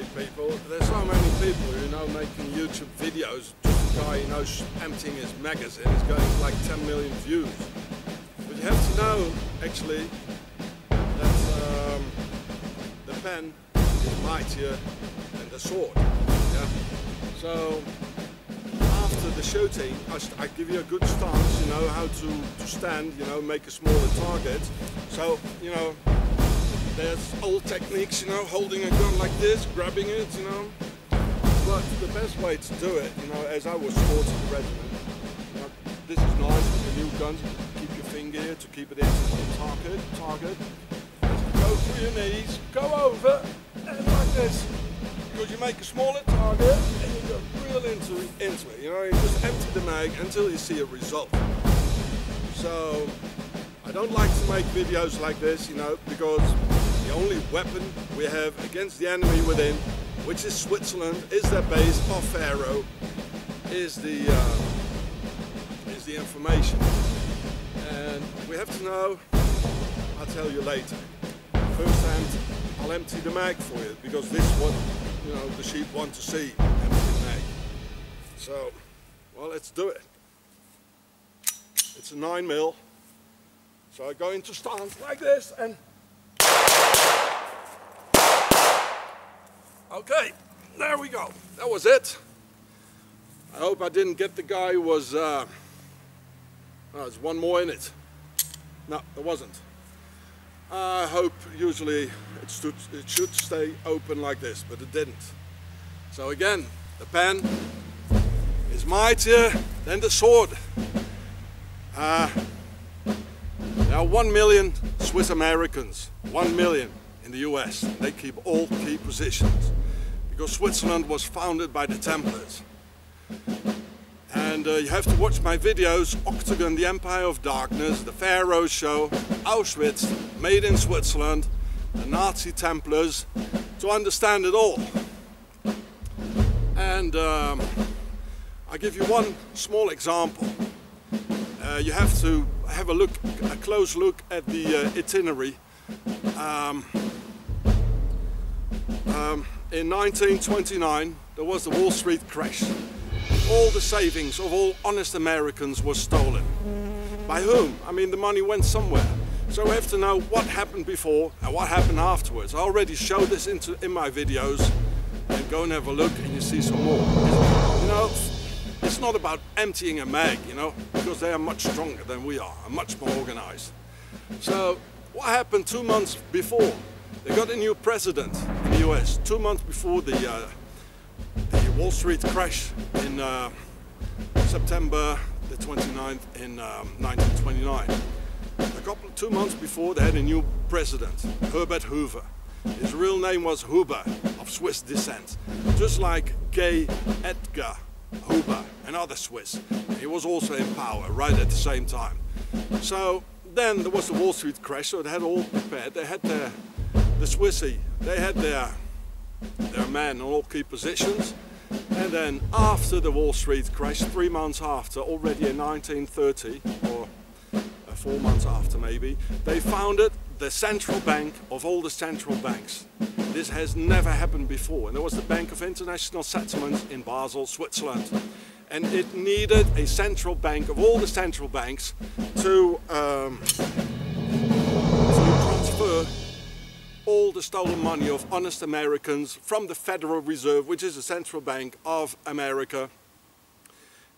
say, people, there's so many people, you know, making YouTube videos. Just a guy, you know, emptying his magazine is going like 10 million views. But you have to know, actually, that the pen is mightier than the sword. Yeah. So after the shooting, I give you a good stance, you know, how to stand, you know, make a smaller target. So, you know, there's old techniques, you know, holding a gun like this, grabbing it, you know. But the best way to do it, you know, as I was taught in the regiment, you know, this is nice with the new guns, keep your finger here to keep it into the target. Go through your knees, go over, and like this. Because you make a smaller target and you go real into it, you know, you just empty the mag until you see a result. So I don't like to make videos like this, you know, because the only weapon we have against the enemy within, which is Switzerland, is their base of Pharaoh, is the information. And we have to know, I'll tell you later. First hand, I'll empty the mag for you, because this is what, you know, the sheep want to see, empty the mag. So, well, let's do it. It's a 9mm. So I go into stance like this and... Okay, there we go. That was it. I hope I didn't get the guy who was... oh, there's one more in it. No, there wasn't. I hope usually it should stay open like this, but it didn't. So again, the pen is mightier than the sword. There are 1 million Swiss Americans, 1 million in the US. They keep all key positions because Switzerland was founded by the Templars. And you have to watch my videos, Octogon, the Empire of Darkness, the Pharaoh show, Auschwitz, made in Switzerland, the Nazi Templars, to understand it all. And I give you one small example. You have to have a close look at the itinerary. In 1929, there was the Wall Street crash. All the savings of all honest Americans was stolen. By whom? I mean, the money went somewhere. So we have to know what happened before and what happened afterwards. I already showed this in my videos, and go and have a look and you see some more. You know, it's not about emptying a mag, you know, because they are much stronger than we are and much more organized. So what happened 2 months before? They got a new president in the US, 2 months before the Wall Street crash in September the 29th in 1929. 2 months before, they had a new president, Herbert Hoover. His real name was Huber, of Swiss descent, just like Gay Edgar Hoover, another Swiss. He was also in power right at the same time. So then there was the Wall Street crash, so they had all prepared. They had the Swissy, they had their men in all key positions. And then after the Wall Street crash, 3 months after, already in 1930, or 4 months after maybe, they founded the central bank of all the central banks. This has never happened before. And there was the Bank of International Settlements in Basel, Switzerland. And it needed a central bank of all the central banks to transfer all the stolen money of honest Americans from the Federal Reserve, which is the central bank of America,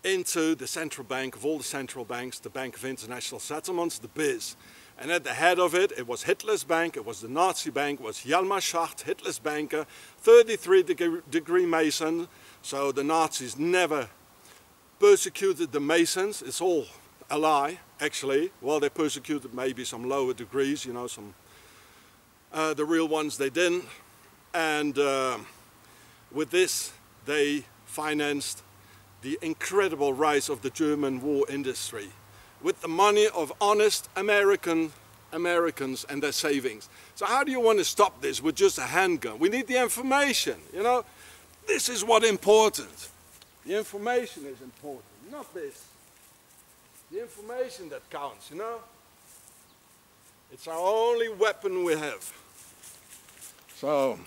into the central bank of all the central banks, the Bank of International Settlements, the BIS. And at the head of it, it was Hitler's bank, it was the Nazi bank, it was G.I.U.R.E.H, Hitler's banker, 33-degree Mason. So the Nazis never persecuted the Masons. It's all a lie, actually. Well, they persecuted maybe some lower degrees, you know, some the real ones they didn't. And with this, they financed the incredible rise of the German war industry with the money of honest Americans and their savings. So how do you want to stop this with just a handgun? We need the information, you know. This is what's important. The information is important, not this. The information that counts, you know. It's our only weapon we have. So,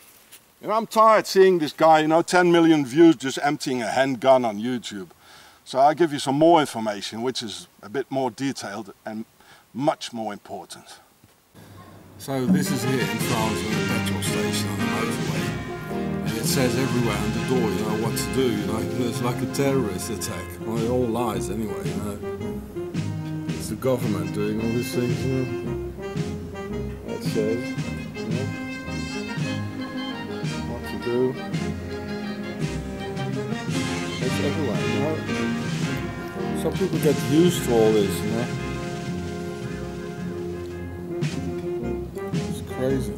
You know, I'm tired seeing this guy, you know, 10 million views just emptying a handgun on YouTube. So I'll give you some more information, which is a bit more detailed and much more important. So this is here in France on the petrol station on the motorway. And it says everywhere on the door, you know, what to do, you know. It's like a terrorist attack. Well, it all lies anyway, you know. It's the government doing all these things, you know. It says, you know, what to do. It's everywhere, you know. Some people get used to all this, you know. It's crazy.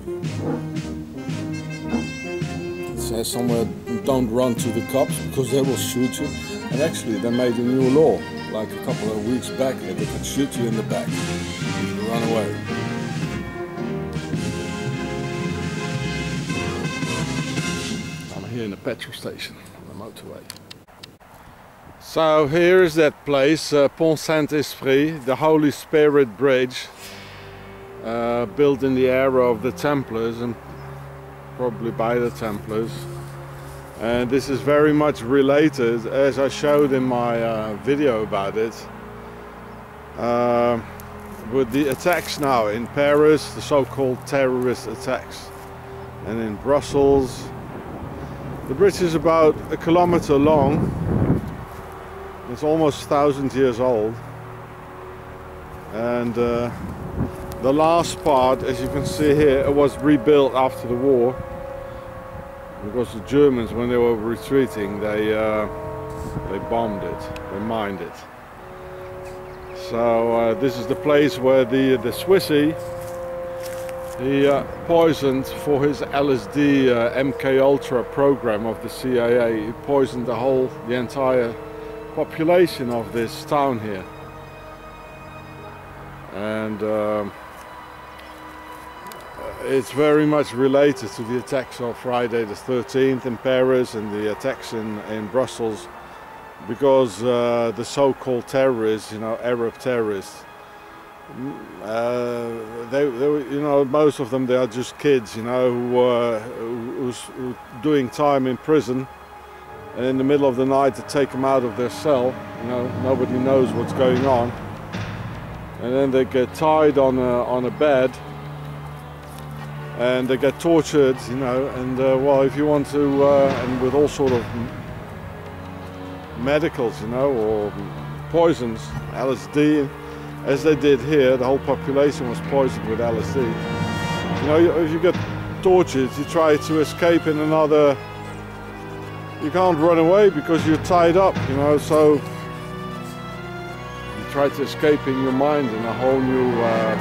It says somewhere, don't run to the cops because they will shoot you. And actually they made a new law, like a couple of weeks back, that they can shoot you in the back if you run away. I'm here in a petrol station on the motorway. So here is that place, Pont Saint-Esprit, the Holy Spirit Bridge, built in the era of the Templars and probably by the Templars. And this is very much related, as I showed in my video about it, with the attacks now in Paris, the so-called terrorist attacks, and in Brussels. The bridge is about 1 kilometer long. It's almost 1,000 years old, and the last part, as you can see here, it was rebuilt after the war because the Germans, when they were retreating, they bombed it, they mined it. So this is the place where the Swissy, he poisoned for his LSD MK Ultra program of the CIA. He poisoned the entire population of this town here, and it's very much related to the attacks of Friday the 13th in Paris and the attacks in Brussels, because the so-called terrorists, you know, Arab terrorists, they you know, most of them, they are just kids, you know, who doing time in prison. And in the middle of the night to take them out of their cell, you know, nobody knows what's going on. And then they get tied on a bed and they get tortured, you know, and well, if you want to, and with all sort of medicals, you know, or poisons, LSD, as they did here, the whole population was poisoned with LSD. You know, if you get tortured, you try to escape in another. You can't run away because you're tied up, you know, so you try to escape in your mind and a whole new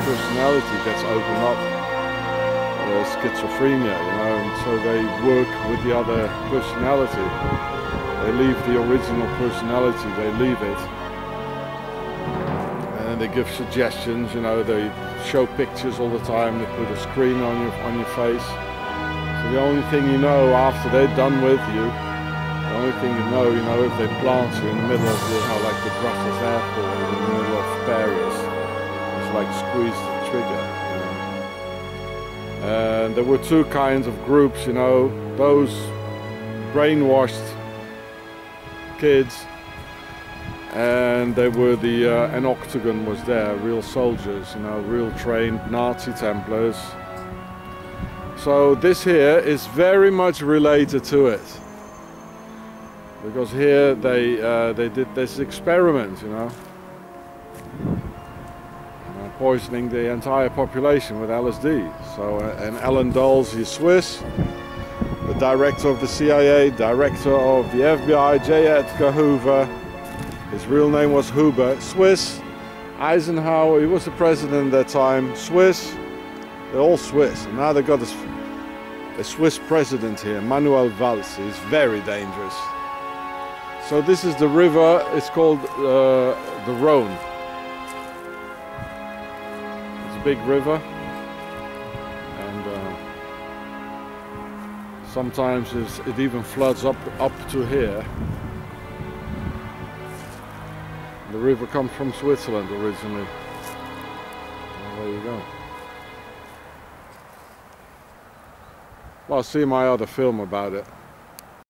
personality gets opened up, schizophrenia, you know, and so they work with the other personality. They leave the original personality, they leave it, and they give suggestions, you know, they show pictures all the time, they put a screen on your face. So the only thing you know after they're done with you, the only thing you know, if they plant you in the middle of, you know, like the Brussels airport or in the middle of Paris, it's like squeeze the trigger. You know? And there were two kinds of groups, you know, those brainwashed kids, and they were an Octogon was there, real soldiers, you know, real trained Nazi Templars. So this here is very much related to it. Because here they did this experiment, you know, poisoning the entire population with LSD. So, and Alan Dulles, he's Swiss, the director of the CIA, director of the FBI, J. Edgar Hoover. His real name was Huber, Swiss. Eisenhower, he was the president at that time, Swiss. They're all Swiss, and now they got a Swiss president here, Manuel Valls. He's very dangerous. So this is the river, it's called the Rhone. It's a big river, and sometimes it even floods up to here. The river comes from Switzerland originally. Well, there you go. Well, see my other film about it.